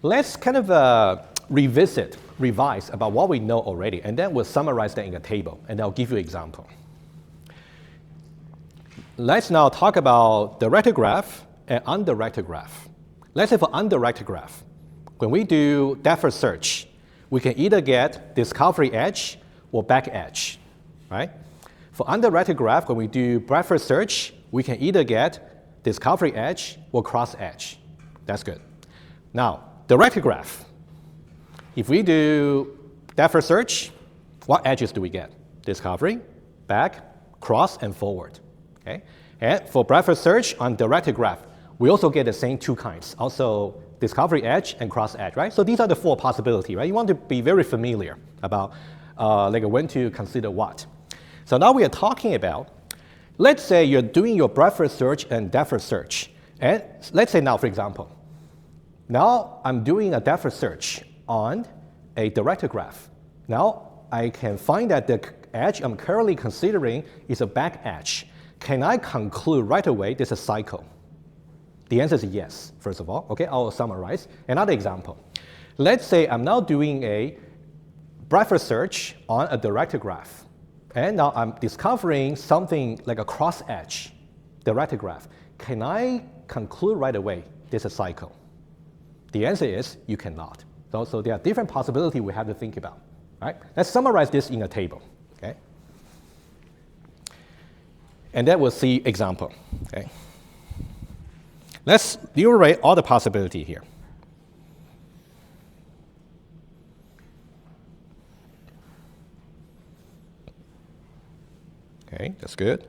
Let's kind of revise about what we know already, and then we'll summarize that in a table, and I'll give you an example. Let's now talk about directed graph and undirected graph. Let's say for undirected graph, when we do depth search, we can either get discovery edge or back edge, right? For undirected graph, when we do breadth search, we can either get discovery edge or cross edge. That's good. Now, directed graph. If we do depth search, what edges do we get? Discovery, back, cross, and forward. Okay? And for breadth search on directed graph, we also get the same two kinds, also discovery edge and cross edge, right? So these are the four possibilities, right? You want to be very familiar about like when to consider what. So now we are talking about, let's say you're doing your breadth search and depth search. And let's say now, for example, now I'm doing a depth search on a directed graph. Now I can find that the edge I'm currently considering is a back edge. Can I conclude right away this is a cycle? The answer is yes, first of all. Okay, I'll summarize. Another example. Let's say I'm now doing a breadth search on a directed graph. And now I'm discovering something like a cross edge directed graph. Can I conclude right away this is a cycle? The answer is you cannot. So there are different possibilities we have to think about. Right? Let's summarize this in a table. Okay? And then we'll see example. Okay? Let's enumerate all the possibility here. Okay, that's good.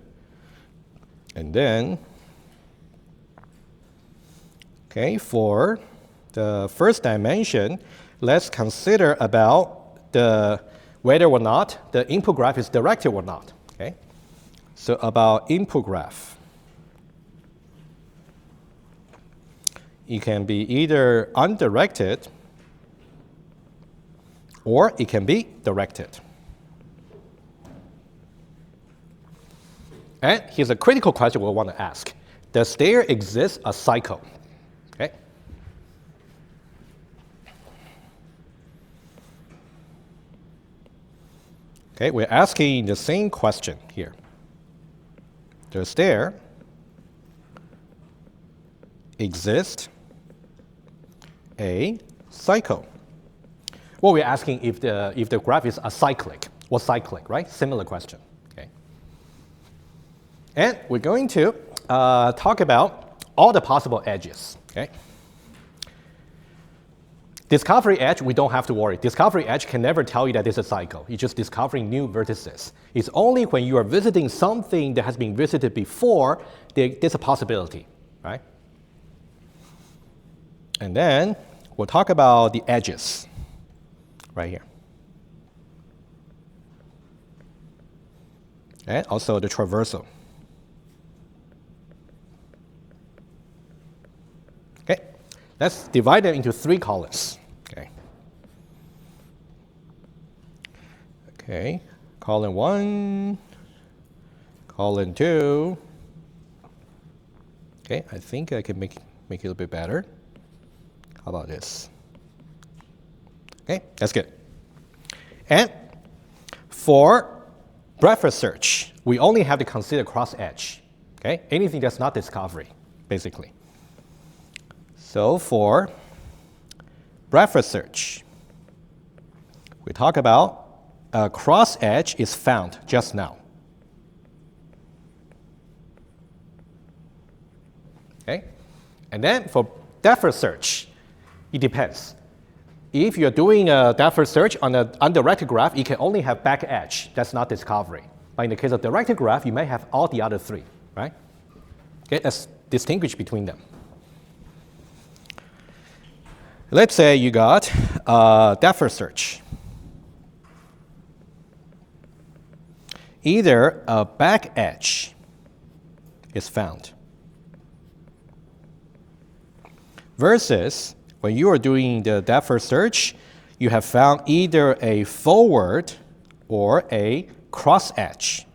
And then, okay, for the first dimension, let's consider about the whether or not the input graph is directed or not. Okay, so about input graph, it can be either undirected or it can be directed. And here's a critical question we'll want to ask. Does there exist a cycle? Okay. Okay, we're asking the same question here. Does there exist a cycle? Well, we're asking if the graph is acyclic or cyclic, right? Similar question. Okay. And we're going to talk about all the possible edges. Okay. Discovery edge, we don't have to worry. Discovery edge can never tell you that it's a cycle. You're just discovering new vertices. It's only when you are visiting something that has been visited before, there's a possibility, right? And then we'll talk about the edges right here. And also the traversal. Okay, let's divide it into three columns. Okay, column 1, column 2. Okay, I think I can make it a little bit better. How about this? Okay, that's good. And for breadth search, we only have to consider cross edge. Okay, anything that's not discovery, basically. So for breadth search, we talk about a cross edge is found just now. Okay, and then for depth search, it depends. If you're doing a depth search on an undirected graph, you can only have back edge. That's not discovery. But in the case of directed graph, you may have all the other three, right? Okay, let's distinguish between them. Let's say you got depth search. Either a back edge is found versus when you are doing the depth search, you have found either a forward or a cross edge.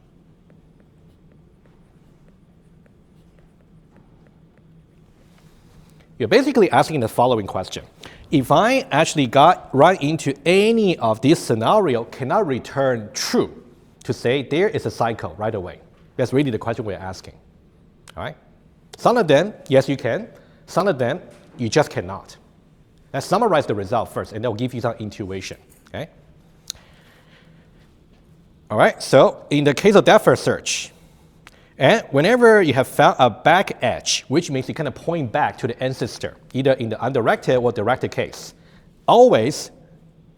You're basically asking the following question. if I actually run into any of these scenarios, cannot return true to say there is a cycle right away. That's really the question we're asking. All right? Some of them, yes, you can. Some of them, you just cannot. Let's summarize the result first, and that will give you some intuition. Okay? All right, so in the case of depth first search, and whenever you have found a back edge, which means you kind of point back to the ancestor, either in the undirected or directed case, always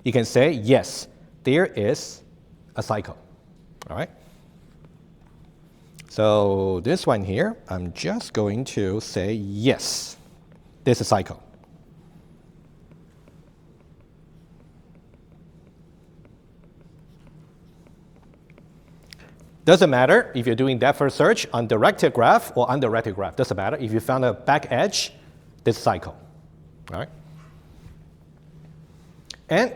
you can say, yes, there is a cycle. All right? So this one here, I'm just going to say, yes, there's a cycle. Doesn't matter if you're doing depth first search on directed graph or undirected graph. Doesn't matter. If you found a back edge, this cycle. All right? And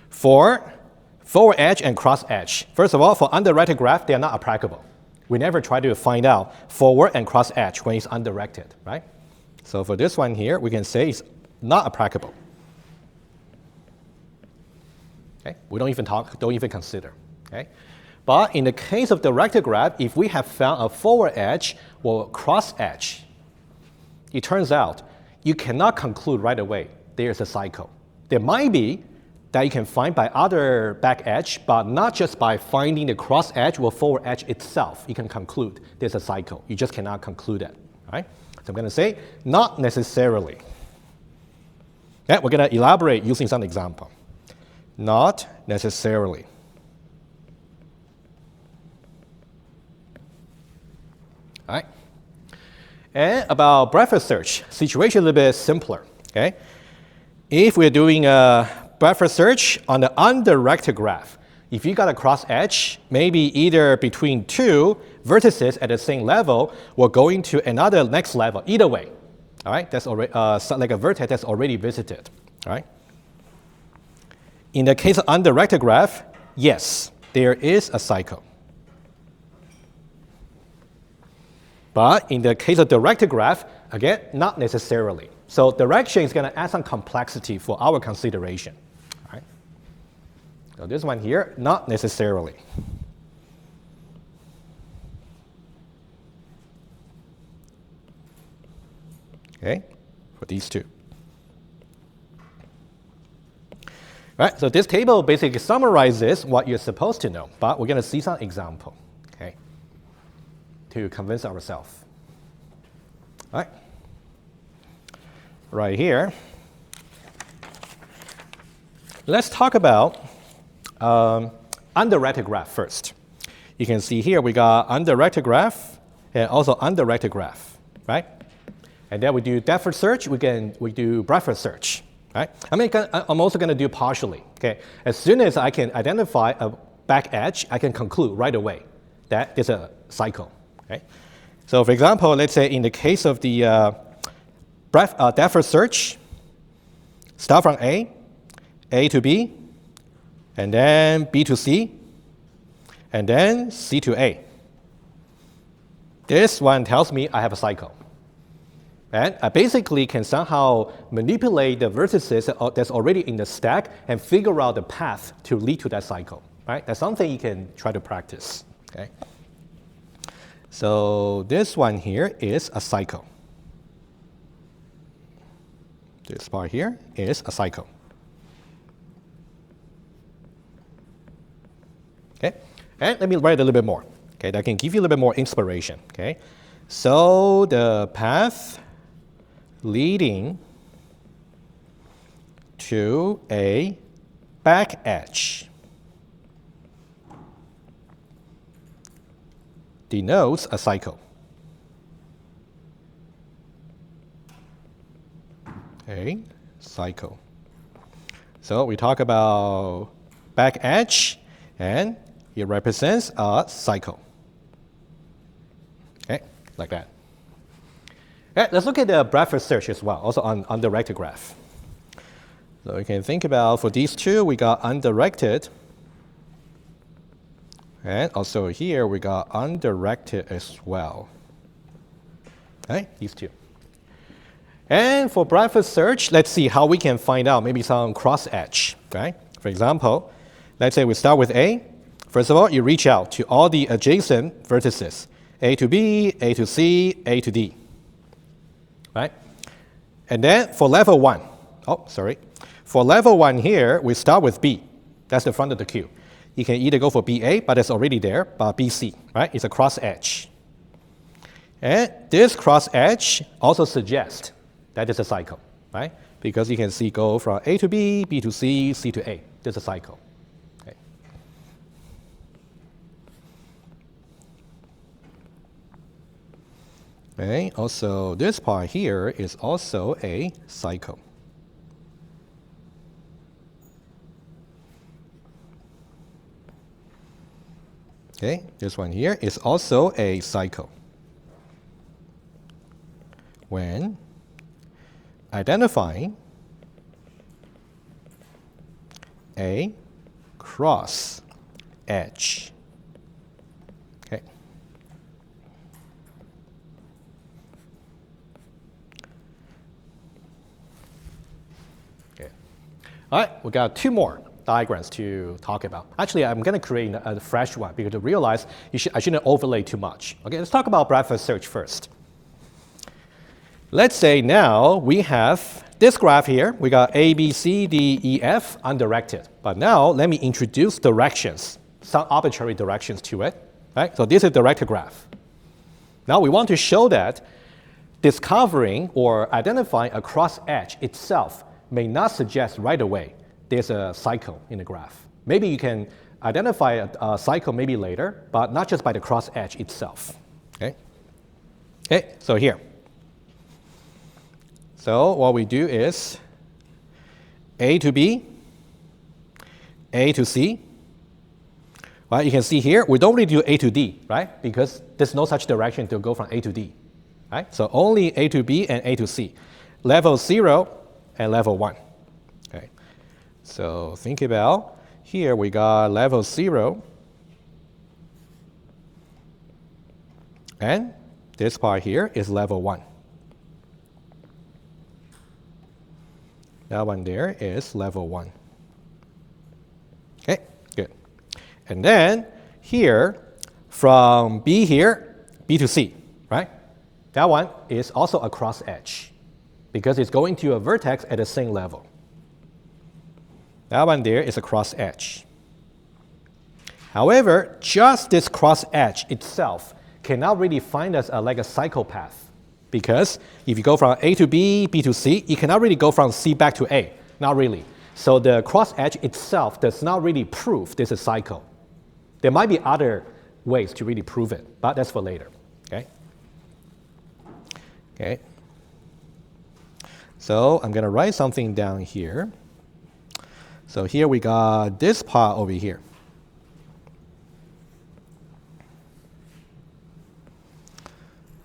for forward edge and cross edge, first of all, for undirected graph, they are not applicable. We never try to find out forward and cross edge when it's undirected, right? So for this one here, we can say it's not applicable. Okay? We don't even consider. Okay? But in the case of directed graph, if we have found a forward edge or cross edge, it turns out you cannot conclude right away there's a cycle. There might be that you can find by other back edge, but not just by finding the cross edge or forward edge itself, you can conclude there's a cycle. You just cannot conclude it. Right? So I'm going to say not necessarily. Okay, we're going to elaborate using some example. Not necessarily. All right. And about breadth first search, situation a little bit simpler. Okay. If we're doing a breadth first search on the undirected graph, if you got a cross edge, maybe either between two vertices at the same level or going to another next level, either way. All right. That's already like a vertex that's already visited. All right. In the case of undirected graph, yes, there is a cycle. But in the case of directed graph, again, not necessarily. So direction is going to add some complexity for our consideration. All right? So this one here, not necessarily. Okay, for these two. All right, so this table basically summarizes what you're supposed to know, but we're going to see some example. Okay, to convince ourselves. All right. Right here, let's talk about undirected graph first. You can see here we got undirected graph and also undirected graph, right? And then we do depth first search, we do breadth first search, right? I'm also going to do partially, okay? As soon as I can identify a back edge, I can conclude right away that there's a cycle. Okay? So for example, let's say in the case of the depth first search, start from A to B, and then B to C, and then C to A. This one tells me I have a cycle. And I basically can somehow manipulate the vertices that's already in the stack and figure out the path to lead to that cycle. Right? That's something you can try to practice. Okay? So this one here is a cycle. This part here is a cycle. Okay, and let me write a little bit more. Okay, that can give you a little bit more inspiration. Okay, so the path leading to a back edge denotes a cycle. A cycle. So we talk about back edge, and it represents a cycle. Okay, like that. Okay, let's look at the breadth first search as well, also on undirected graph. So you can think about for these two, we got undirected. And also here, we got undirected as well. Okay, these two. And for breadth search, let's see how we can find out maybe some cross edge. Okay? For example, let's say we start with A. First of all, you reach out to all the adjacent vertices, A to B, A to C, A to D. Right? And then for level 1, for level 1 here, we start with B. That's the front of the queue. You can either go for BA, but it's already there, but BC, right? It's a cross edge. And this cross edge also suggests that it's a cycle, right? Because you can see go from A to B, B to C, C to A. This is a cycle. Okay. Okay. Also, this part here is also a cycle. Okay, this one here is also a cycle. When identifying a cross edge. Okay. Okay. All right, we got 2 more diagrams to talk about. Actually, I'm going to create a fresh one because I realize I shouldn't overlay too much. Okay, let's talk about breadth search first. Let's say now we have this graph here. We got A, B, C, D, E, F undirected. But now let me introduce directions, some arbitrary directions to it. Right? So this is a directed graph. Now we want to show that discovering or identifying a cross edge itself may not suggest right away there's a cycle in the graph. Maybe you can identify a cycle maybe later, but not just by the cross edge itself. Okay? Okay, so here. So what we do is A to B, A to C. Well, you can see here, we don't really do A to D, right? Because there's no such direction to go from A to D, right? So only A to B and A to C. Level 0 and level 1. Okay. So think about, here we got level 0. And this part here is level 1. That one there is level 1. Okay, good. And then here, from B here, B to C, right? That one is also a cross edge because it's going to a vertex at the same level. That one there is a cross edge. However, just this cross edge itself cannot really find us like a cycle path. Because if you go from A to B, B to C, you cannot really go from C back to A. Not really. So the cross edge itself does not really prove this is a cycle. There might be other ways to really prove it, but that's for later. Okay? Okay. So I'm going to write something down here. So here we got this part over here.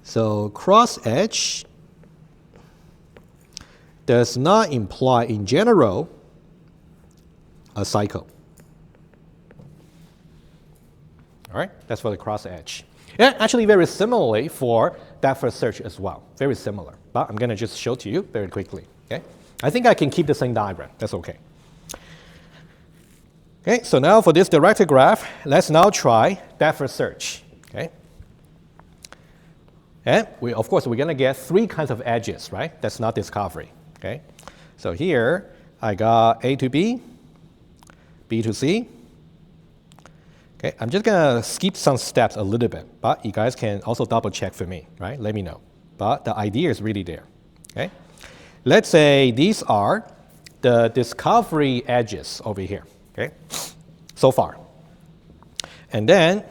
So cross edge does not imply in general a cycle. All right, that's for the cross edge. And actually very similarly for depth search as well. Very similar, but I'm going to just show to you very quickly. Okay, I think I can keep the same diagram. That's okay. Okay, so now for this directed graph, let's now try depth search. Okay. And of course, we're going to get 3 kinds of edges, right? That's not discovery. Okay? So here, I got A to B, B to C. Okay, I'm just going to skip some steps a little bit, but you guys can also double check for me, right? Let me know. But the idea is really there. Okay? Let's say these are the discovery edges over here. Okay? So far. And then,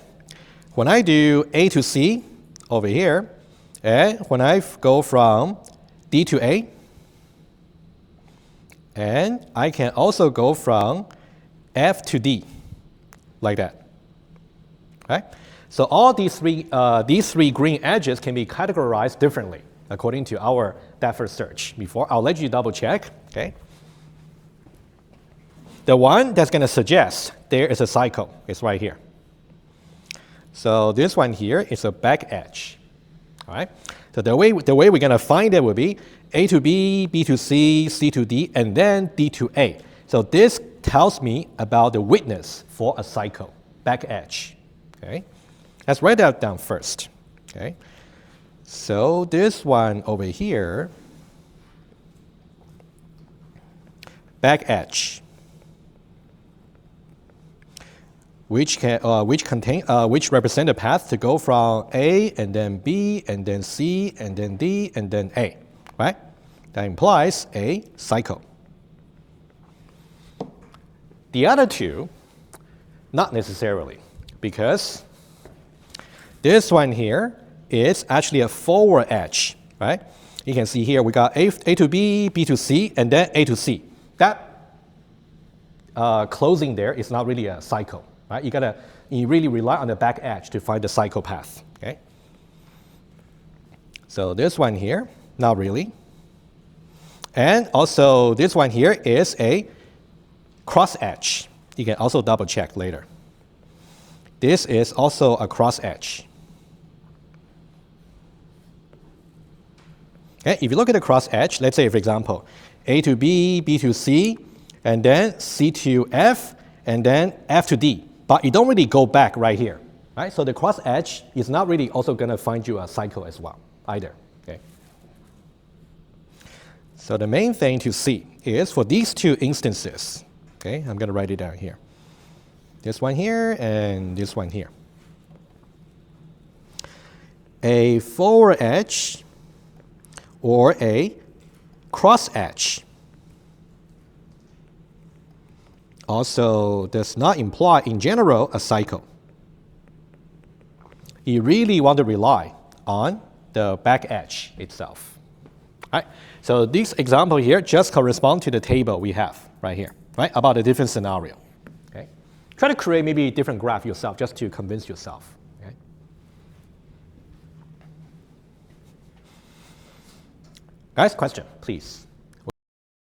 when I do A to C over here, and when I go from D to A, and I can also go from F to D, like that. Right? So all these three green edges can be categorized differently according to our depth search. Before, I'll let you double check. Okay? The one that's going to suggest there is a cycle is right here. So this one here is a back edge. All right. So the way we're going to find it would be A to B, B to C, C to D, and then D to A. So this tells me about the witness for a cycle, back edge. Okay. Let's write that down first. Okay. So this one over here, back edge, which represent the path to go from A and then B and then C and then D and then A, right? That implies a cycle. The other two, not necessarily, because this one here is actually a forward edge, right? You can see here we got A to B, B to C, and then A to C. That closing there is not really a cycle, right? You really rely on the back edge to find the cycle path, okay? So this one here, not really. And also this one here is a cross edge. You can also double check later. This is also a cross edge. Okay, if you look at the cross edge, let's say, for example, A to B, B to C, and then C to F, and then F to D. But you don't really go back right here, right? So the cross edge is not really also going to find you a cycle as well, either. Okay. So the main thing to see is for these two instances, okay, I'm going to write it down here. This one here and this one here. A forward edge or a cross edge also does not imply, in general, a cycle. You really want to rely on the back edge itself. All right? So this example here just corresponds to the table we have right here, right, about a different scenario. Okay? Try to create maybe a different graph yourself just to convince yourself. Okay? Guys, question, please.